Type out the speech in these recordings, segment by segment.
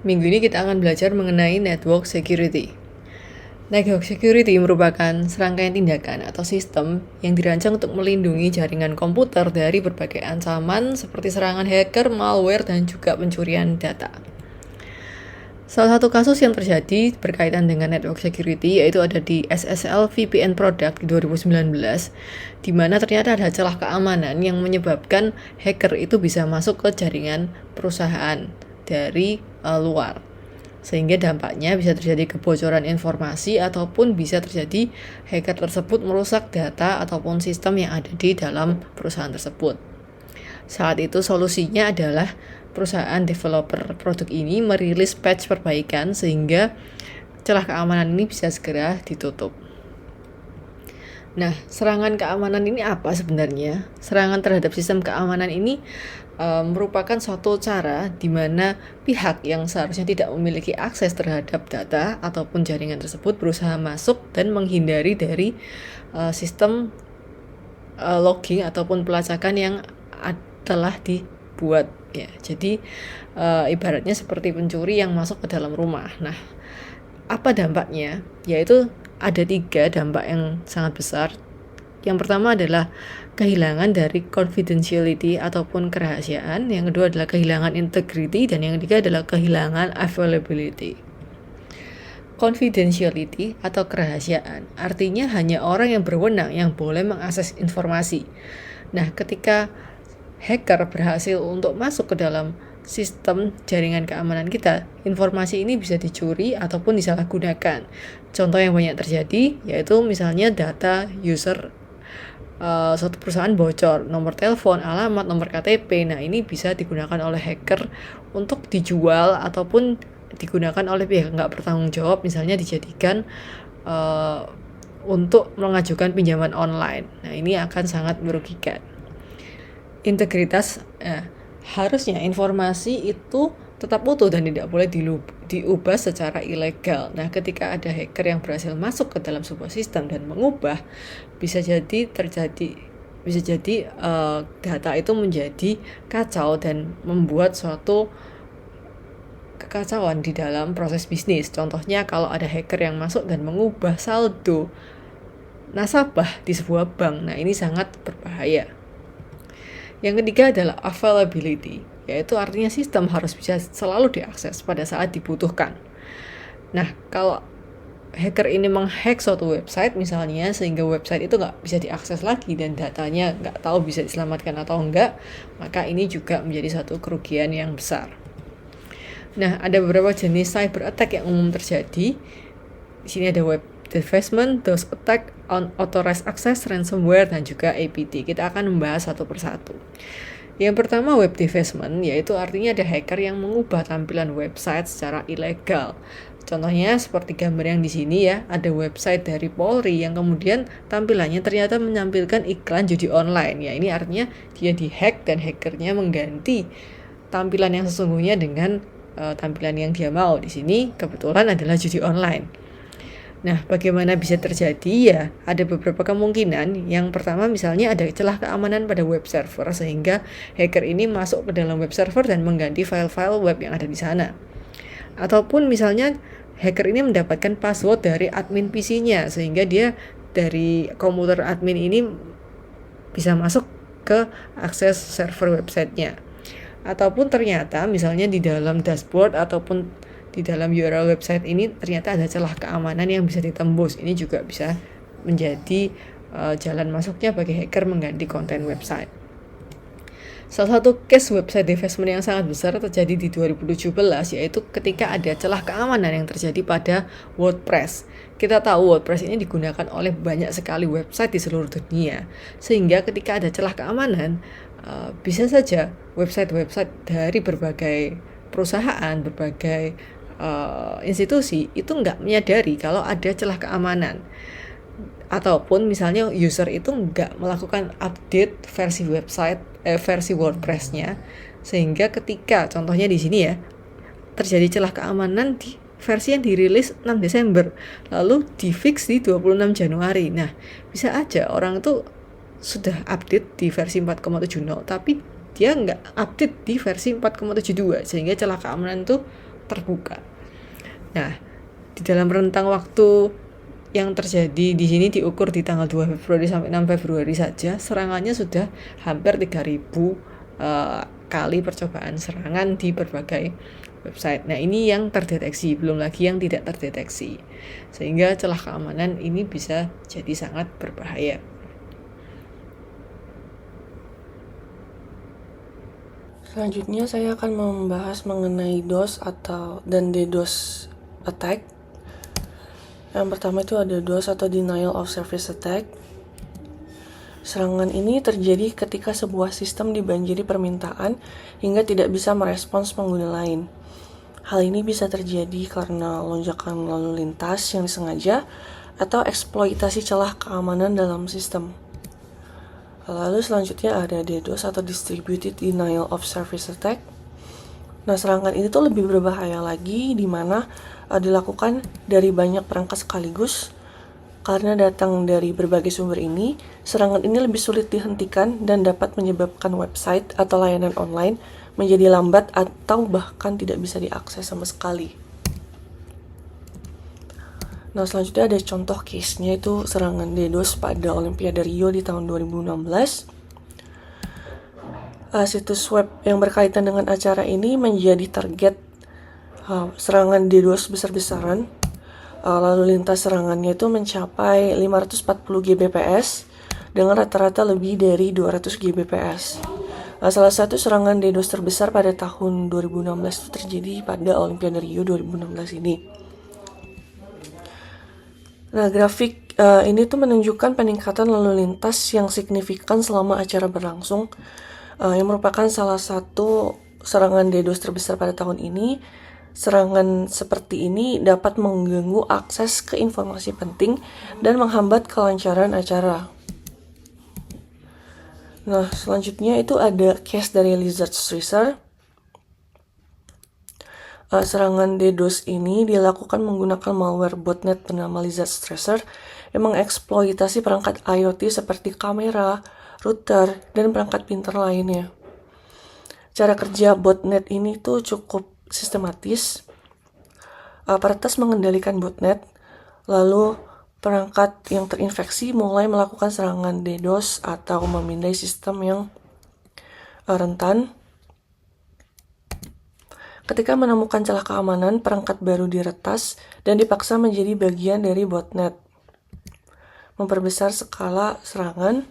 Minggu ini kita akan belajar mengenai network security. Network security merupakan serangkaian tindakan atau sistem yang dirancang untuk melindungi jaringan komputer dari berbagai ancaman seperti serangan hacker, malware, dan juga pencurian data. Salah satu kasus yang terjadi berkaitan dengan network security yaitu ada di SSL VPN product di 2019, di mana ternyata ada celah keamanan yang menyebabkan hacker itu bisa masuk ke jaringan perusahaan dari luar. Sehingga dampaknya bisa terjadi kebocoran informasi ataupun bisa terjadi hacker tersebut merusak data ataupun sistem yang ada di dalam perusahaan tersebut. Saat itu solusinya adalah perusahaan developer produk ini merilis patch perbaikan sehingga celah keamanan ini bisa segera ditutup. Nah, serangan keamanan ini apa sebenarnya? Serangan terhadap sistem keamanan ini merupakan suatu cara di mana pihak yang seharusnya tidak memiliki akses terhadap data ataupun jaringan tersebut berusaha masuk dan menghindari dari sistem logging ataupun pelacakan yang telah dibuat ya. Jadi ibaratnya seperti pencuri yang masuk ke dalam rumah. Nah, apa dampaknya? Yaitu ada 3 dampak yang sangat besar. Yang pertama adalah kehilangan dari confidentiality ataupun kerahasiaan. Yang kedua adalah kehilangan integrity. Dan yang ketiga adalah kehilangan availability. Confidentiality atau kerahasiaan artinya hanya orang yang berwenang yang boleh mengakses informasi. Nah, ketika hacker berhasil untuk masuk ke dalam sistem jaringan keamanan kita, informasi ini bisa dicuri ataupun disalahgunakan. Contoh yang banyak terjadi yaitu misalnya data user suatu perusahaan bocor, nomor telepon, alamat, nomor KTP. Nah, ini bisa digunakan oleh hacker untuk dijual ataupun digunakan oleh pihak nggak bertanggung jawab, misalnya dijadikan untuk mengajukan pinjaman online. Nah, ini akan sangat merugikan. Integritas, harusnya informasi itu tetap utuh dan tidak boleh diubah secara ilegal. Nah, ketika ada hacker yang berhasil masuk ke dalam sebuah sistem dan mengubah, bisa jadi data itu menjadi kacau dan membuat suatu kekacauan di dalam proses bisnis. Contohnya kalau ada hacker yang masuk dan mengubah saldo nasabah di sebuah bank. Nah, ini sangat berbahaya. Yang ketiga adalah availability, yaitu artinya sistem harus bisa selalu diakses pada saat dibutuhkan. Nah, kalau hacker ini menghack suatu website misalnya, sehingga website itu nggak bisa diakses lagi dan datanya nggak tahu bisa diselamatkan atau enggak, maka ini juga menjadi satu kerugian yang besar. Nah, ada beberapa jenis cyber attack yang umum terjadi. Di sini ada web defacement, DOS attack, unauthorized access, ransomware, dan juga APT. Kita akan membahas satu persatu. Yang pertama web defacement, yaitu artinya ada hacker yang mengubah tampilan website secara ilegal. Contohnya seperti gambar yang di sini ya, ada website dari Polri yang kemudian tampilannya ternyata menampilkan iklan judi online. Ya, ini artinya dia dihack dan hackernya mengganti tampilan yang sesungguhnya dengan tampilan yang dia mau. Di sini kebetulan adalah judi online. Nah, bagaimana bisa terjadi ya? Ada beberapa kemungkinan. Yang pertama misalnya ada celah keamanan pada web server sehingga hacker ini masuk ke dalam web server dan mengganti file-file web yang ada di sana. Ataupun misalnya hacker ini mendapatkan password dari admin PC-nya sehingga dia dari komputer admin ini bisa masuk ke akses server websitenya. Ataupun ternyata misalnya di dalam dashboard ataupun di dalam URL website ini ternyata ada celah keamanan yang bisa ditembus. Ini juga bisa menjadi jalan masuknya bagi hacker mengganti konten website. Salah satu case website defacement yang sangat besar terjadi di 2017, yaitu ketika ada celah keamanan yang terjadi pada WordPress. Kita tahu WordPress ini digunakan oleh banyak sekali website di seluruh dunia, sehingga ketika ada celah keamanan, bisa saja website-website dari berbagai perusahaan, berbagai institusi itu nggak menyadari kalau ada celah keamanan, ataupun misalnya user itu nggak melakukan update versi versi WordPress-nya, sehingga ketika contohnya di sini ya terjadi celah keamanan di versi yang dirilis 6 Desember lalu di fix di 26 Januari. Nah, bisa aja orang itu sudah update di versi 4.70 tapi dia nggak update di versi 4.72 sehingga celah keamanan itu terbuka. Nah, di dalam rentang waktu yang terjadi di sini diukur di tanggal 2 Februari sampai 6 Februari saja, serangannya sudah hampir 3.000 kali percobaan serangan di berbagai website. Nah, ini yang terdeteksi, belum lagi yang tidak terdeteksi. Sehingga celah keamanan ini bisa jadi sangat berbahaya. Selanjutnya saya akan membahas mengenai DOS dan DDoS attack. Yang pertama itu ada DOS atau Denial of Service Attack. Serangan ini terjadi ketika sebuah sistem dibanjiri permintaan hingga tidak bisa merespons pengguna lain. Hal ini bisa terjadi karena lonjakan lalu lintas yang disengaja atau eksploitasi celah keamanan dalam sistem. Lalu selanjutnya ada DDoS atau Distributed Denial of Service Attack. Nah, serangan ini tuh lebih berbahaya lagi di mana dilakukan dari banyak perangkat sekaligus. Karena datang dari berbagai sumber ini, serangan ini lebih sulit dihentikan dan dapat menyebabkan website atau layanan online menjadi lambat atau bahkan tidak bisa diakses sama sekali. Nah, selanjutnya ada contoh case-nya itu serangan DDoS pada Olimpiade Rio di tahun 2016. Situs web yang berkaitan dengan acara ini menjadi target serangan DDoS besar-besaran. Lalu lintas serangannya itu mencapai 540 Gbps dengan rata-rata lebih dari 200 Gbps. Salah satu serangan DDoS terbesar pada tahun 2016 itu terjadi pada Olimpiade Rio 2016 ini. Nah, grafik ini tuh menunjukkan peningkatan lalu lintas yang signifikan selama acara berlangsung, yang merupakan salah satu serangan DDoS terbesar pada tahun ini. Serangan seperti ini dapat mengganggu akses ke informasi penting dan menghambat kelancaran acara. Nah, selanjutnya itu ada case dari Lizard Tracer. Serangan DDoS ini dilakukan menggunakan malware botnet bernama Lizard Tracer yang mengeksploitasi perangkat IoT seperti kamera, router, dan perangkat pintar lainnya. Cara kerja botnet ini tuh cukup sistematis. Peretas mengendalikan botnet, lalu perangkat yang terinfeksi mulai melakukan serangan DDoS atau memindai sistem yang rentan. Ketika menemukan celah keamanan, perangkat baru diretas dan dipaksa menjadi bagian dari botnet, memperbesar skala serangan.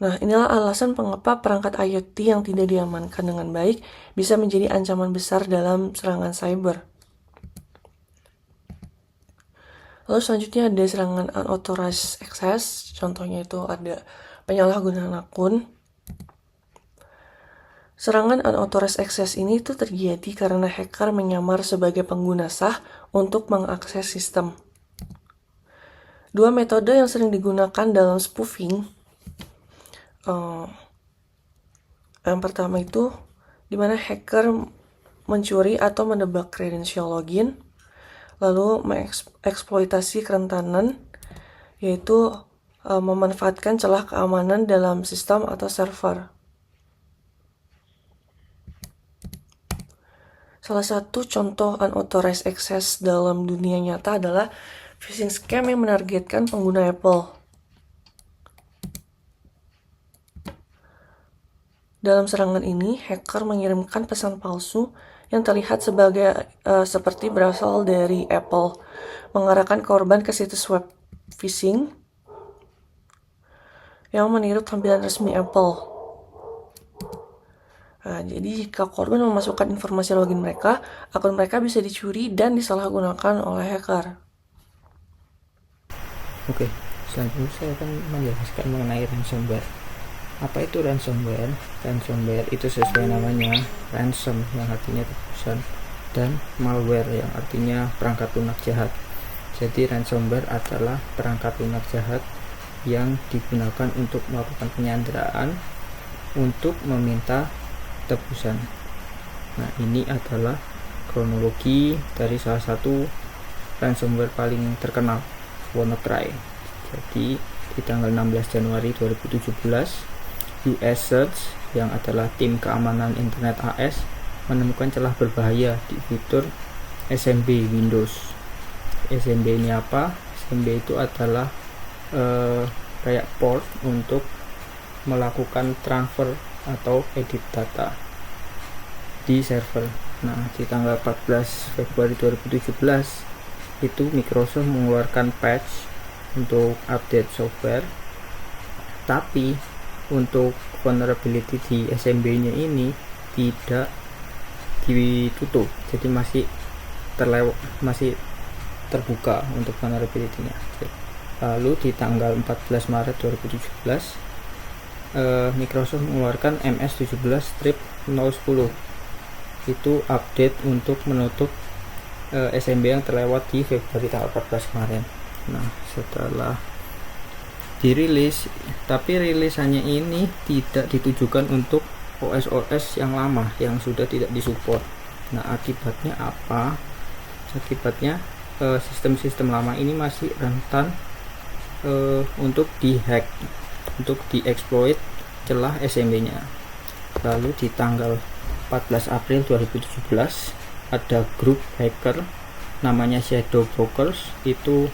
Nah, inilah alasan mengapa perangkat IoT yang tidak diamankan dengan baik bisa menjadi ancaman besar dalam serangan cyber. Lalu selanjutnya ada serangan unauthorized access, contohnya itu ada penyalahgunaan akun. Serangan unauthorized access ini tuh terjadi karena hacker menyamar sebagai pengguna sah untuk mengakses sistem. Dua metode yang sering digunakan dalam spoofing. Yang pertama itu di mana hacker mencuri atau menebak kredensial login, lalu mengeksploitasi kerentanan, yaitu memanfaatkan celah keamanan dalam sistem atau server. Salah satu contoh unauthorized access dalam dunia nyata adalah phishing scam yang menargetkan pengguna Apple. Dalam serangan ini, hacker mengirimkan pesan palsu yang terlihat seperti berasal dari Apple, mengarahkan korban ke situs web phishing yang meniru tampilan resmi Apple. Nah, jadi jika korban memasukkan informasi login mereka, akun mereka bisa dicuri dan disalahgunakan oleh hacker. Oke, selanjutnya saya akan menjelaskan mengenai ransomware. Apa itu ransomware? Ransomware itu sesuai namanya, ransom yang artinya tebusan dan malware yang artinya perangkat lunak jahat. Jadi ransomware adalah perangkat lunak jahat yang digunakan untuk melakukan penyanderaan untuk meminta tebusan. Nah, ini adalah kronologi dari salah satu ransomware paling terkenal, WannaCry. Jadi di tanggal 16 Januari 2017, US Search yang adalah tim keamanan internet AS menemukan celah berbahaya di fitur SMB Windows. SMB ini apa? SMB itu adalah kayak port untuk melakukan transfer atau edit data di server. Nah, di tanggal 14 Februari 2017 itu Microsoft mengeluarkan patch untuk update software, tapi untuk vulnerability di SMB-nya ini tidak ditutup, jadi masih terbuka untuk vulnerability-nya. Lalu di tanggal 14 Maret 2017 Microsoft mengeluarkan MS17-010, itu update untuk menutup SMB yang terlewat di Februari tanggal 14 kemarin. Nah, setelah dirilis, tapi rilisannya ini tidak ditujukan untuk OS yang lama yang sudah tidak disupport. Nah, akibatnya apa? Akibatnya sistem-sistem lama ini masih rentan untuk dihack, untuk dieksploit celah SMB-nya. Lalu di tanggal 14 April 2017 ada grup hacker namanya Shadow Brokers, itu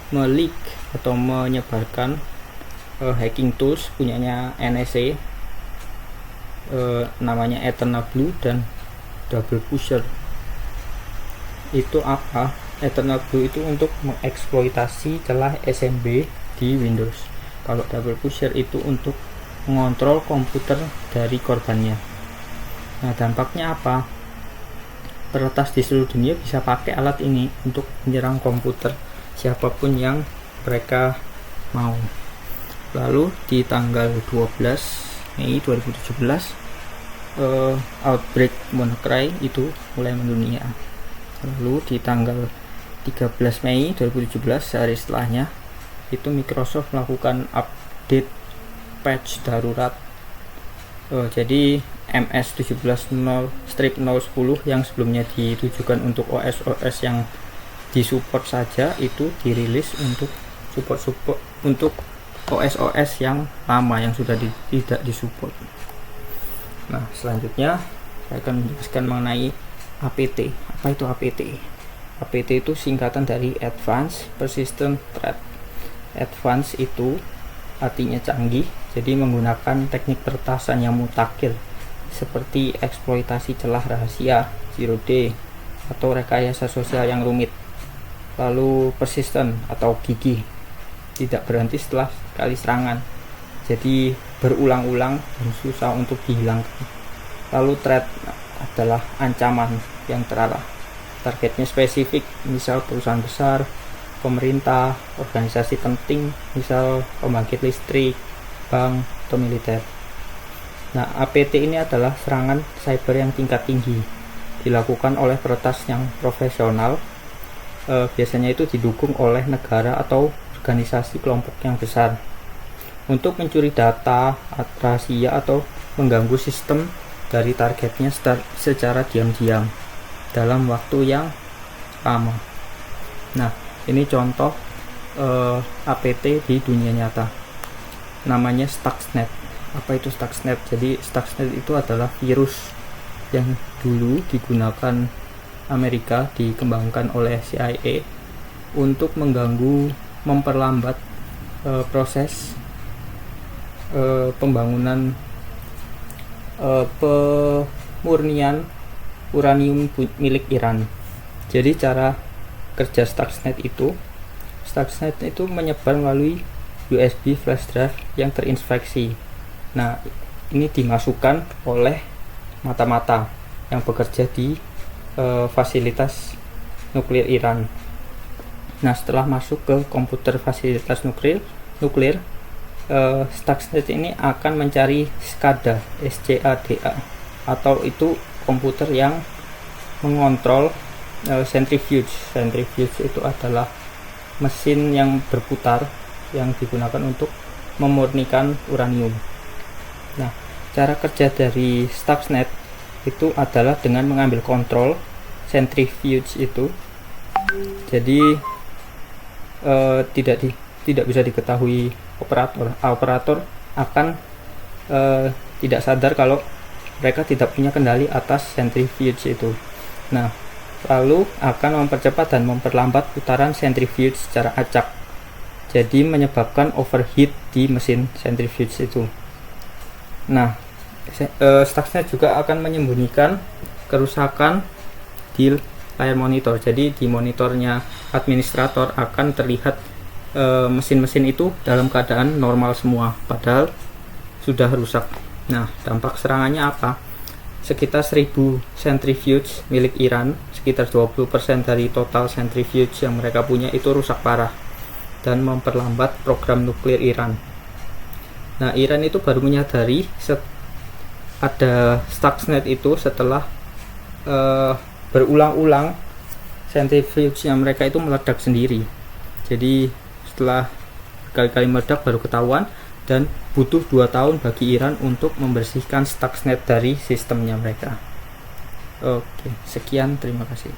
melik atau menyebarkan hacking tools punyanya NSA, namanya Eternal Blue dan Double Pusher. Itu apa? Eternal Blue itu untuk mengeksploitasi celah SMB di Windows. Kalau Double Pusher itu untuk mengontrol komputer dari korbannya. Nah, dampaknya apa? Peretas di seluruh dunia bisa pakai alat ini untuk menyerang komputer siapapun yang mereka mau. Lalu di tanggal 12 Mei 2017 outbreak WannaCry itu mulai mendunia. Lalu di tanggal 13 Mei 2017, sehari setelahnya, itu Microsoft melakukan update patch darurat. Jadi MS17-0-010 yang sebelumnya ditujukan untuk OS yang disupport saja, itu dirilis untuk support untuk OS yang lama yang sudah tidak disupport. Nah, selanjutnya saya akan menjelaskan mengenai APT. Apa itu APT? APT itu singkatan dari Advanced Persistent Threat. Advanced itu artinya canggih, jadi menggunakan teknik peretasan yang mutakhir seperti eksploitasi celah rahasia, Zero Day, atau rekayasa sosial yang rumit. Lalu persistent atau gigih, tidak berhenti setelah sekali serangan, jadi berulang-ulang dan susah untuk dihilangkan. Lalu threat adalah ancaman yang terarah, targetnya spesifik, misal perusahaan besar, pemerintah, organisasi penting, misal pembangkit listrik, bank, atau militer. Nah, APT ini adalah serangan cyber yang tingkat tinggi, dilakukan oleh peretas yang profesional. Biasanya itu didukung oleh negara atau organisasi kelompok yang besar untuk mencuri data, rahasia, atau mengganggu sistem dari targetnya secara diam-diam dalam waktu yang lama. Nah, ini contoh APT di dunia nyata, namanya Stuxnet. Apa itu Stuxnet? Jadi Stuxnet itu adalah virus yang dulu digunakan Amerika, dikembangkan oleh CIA untuk mengganggu, memperlambat proses pembangunan pemurnian uranium milik Iran. Jadi cara kerja Stuxnet itu menyebar melalui USB flash drive yang terinfeksi. Nah, ini dimasukkan oleh mata-mata yang bekerja di fasilitas nuklir Iran. Nah, setelah masuk ke komputer fasilitas nuklir, Stuxnet ini akan mencari SCADA, atau itu komputer yang mengontrol centrifuge. Centrifuge itu adalah mesin yang berputar yang digunakan untuk memurnikan uranium. Nah, cara kerja dari Stuxnet itu adalah dengan mengambil kontrol centrifuge itu. Jadi tidak bisa diketahui operator akan tidak sadar kalau mereka tidak punya kendali atas centrifuge itu. Nah, lalu akan mempercepat dan memperlambat putaran centrifuge secara acak, jadi menyebabkan overheat di mesin centrifuge itu. Nah, Stuxnet juga akan menyembunyikan kerusakan di layar monitor. Jadi di monitornya administrator akan terlihat mesin-mesin itu dalam keadaan normal semua, padahal sudah rusak. Nah, dampak serangannya apa? Sekitar 1000 centrifuge milik Iran, sekitar 20% dari total centrifuge yang mereka punya itu rusak parah dan memperlambat program nuklir Iran. Nah, Iran itu baru menyadari ada Stuxnet itu setelah berulang-ulang centrifuge yang mereka itu meledak sendiri. Jadi setelah kali-kali meledak baru ketahuan, dan butuh 2 tahun bagi Iran untuk membersihkan Stuxnet dari sistemnya mereka. Oke, sekian, terima kasih.